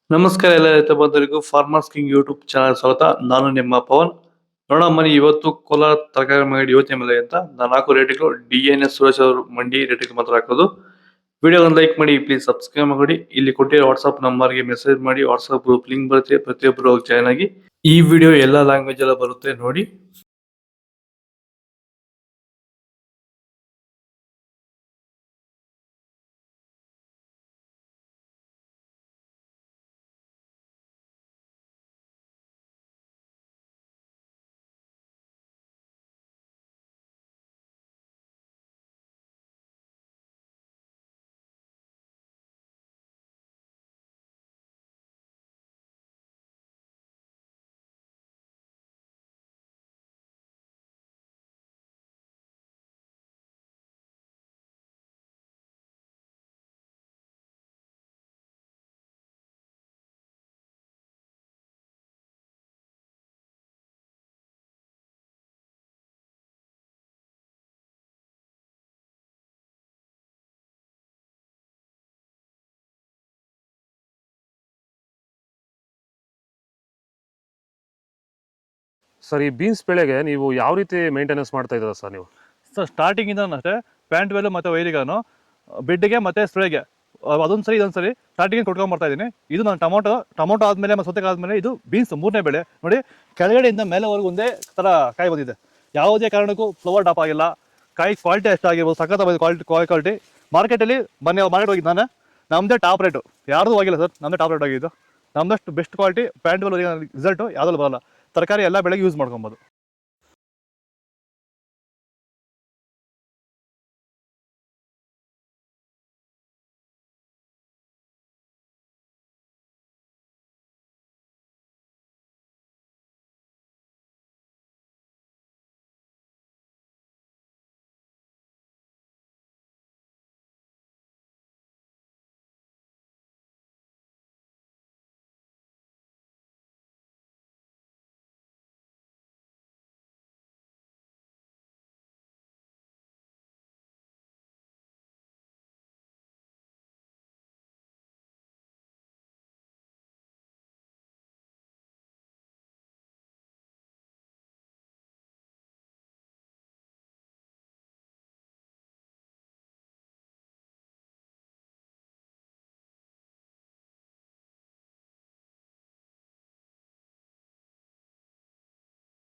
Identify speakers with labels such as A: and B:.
A: ನಮಸ್ಕಾರ ಎಲ್ಲ ರೈತ ಬಂಧುಗಳಿಗೂ ಫಾರ್ಮರ್ಸ್ ಕಿಂಗ್ ಯೂಟ್ಯೂಬ್ ಚಾನಲ್ ಸ್ವಾಗತ. ನಾನು ನಿಮ್ಮ ಪವನ್. ನೋಡೋಣ ಮನಿ ಇವತ್ತು ಕೋಲಾರ ತರಕಾರಿ ಮಂಡಿ ಯೋಚನೆ ಮೇಲೆ ಅಂತ ನಾನು ಹಾಕೋ ರೇಟ್ಗಳು DNS ಸುರೇಶ್ ಅವರು ಮಂಡಿ ರೇಟ್ಗೆ ಮಾತ್ರ ಹಾಕೋದು. ವಿಡಿಯೋ ಒಂದು ಲೈಕ್ ಮಾಡಿ, ಪ್ಲೀಸ್ ಸಬ್ಸ್ಕ್ರೈಬ್ ಮಾಡಿ. ಇಲ್ಲಿ ಕೊಟ್ಟಿರೋ ವಾಟ್ಸ್ಆಪ್ ನಂಬರ್ಗೆ ಮೆಸೇಜ್ ಮಾಡಿ, ವಾಟ್ಸ್ಆಪ್ ಗ್ರೂಪ್ ಲಿಂಕ್ ಬರುತ್ತೆ, ಪ್ರತಿಯೊಬ್ಬರು ಜಾಯ್ನ್ ಆಗಿ. ಈ ವಿಡಿಯೋ ಎಲ್ಲ ಲ್ಯಾಂಗ್ವೇಜ್ ಎಲ್ಲ ಬರುತ್ತೆ ನೋಡಿ.
B: ಸರ್, ಈ ಬೀನ್ಸ್ ಬೆಳೆಗೆ ನೀವು ಯಾವ ರೀತಿ ಮೇಂಟೆನೆನ್ಸ್ ಮಾಡ್ತಾ ಇದ್ದೀರಾ ಸರ್ ನೀವು?
C: ಸರ್ ಸ್ಟಾರ್ಟಿಂಗಿಂದ ಅಷ್ಟೇ ಪ್ಯಾಂಟ್ ವೆಲ್ ಮತ್ತು ವೈರಿಗಾನು ಬೆಡ್ಗೆ ಮತ್ತು ಸ್ಪ್ರೇಗೆ ಅದೊಂದು ಸರಿ ಇದೊಂದು ಸರಿ ಸ್ಟಾರ್ಟಿಂಗ್ ಕೊಟ್ಕೊಂಡ್ಬರ್ತಾ ಇದ್ದೀನಿ. ಇದು ನಾನು ಟೊಮೊಟೊ ಆದಮೇಲೆ ಮತ್ತು ಸೌತೆಕಾಯಿ ಆದಮೇಲೆ ಇದು ಬೀನ್ಸ್ ಮೂರನೇ ಬೆಳೆ ನೋಡಿ. ಕೆಳಗಡೆಯಿಂದ ಮೇಲೆವರೆಗೂ ಒಂದೇ ಥರ ಕಾಯಿ ಬಂದಿದೆ. ಯಾವುದೇ ಕಾರಣಕ್ಕೂ ಫ್ಲವರ್ ಟಾಪ್ ಆಗಿಲ್ಲ. ಕಾಯಿ ಕ್ವಾಲಿಟಿ ಎಷ್ಟಾಗಿರ್ಬೋದು, ಸಖತ್ ಕ್ವಾಲಿಟಿ. ಮಾರ್ಕೆಟಲ್ಲಿ ಮಾರ್ಕೆಟ್ ಹೋಗಿದ್ದು ನಾನು, ನಮ್ಮದೇ ಟಾಪ್ ರೇಟು, ಯಾರ್ದು ಹೋಗಿಲ್ಲ ಸರ್, ನಮ್ಮದೇ ಟಾಪ್ ರೇಟ್ ಆಗಿದ್ದು. ನಮ್ಮದಷ್ಟು best quality plant well result ಯಾವುದಲ್ಲೂ ಬರಲ್ಲ. ತರಕಾರಿ ಎಲ್ಲ ಬೆಳೆಗೆ ಯೂಸ್ ಮಾಡ್ಕೊಬೋದು.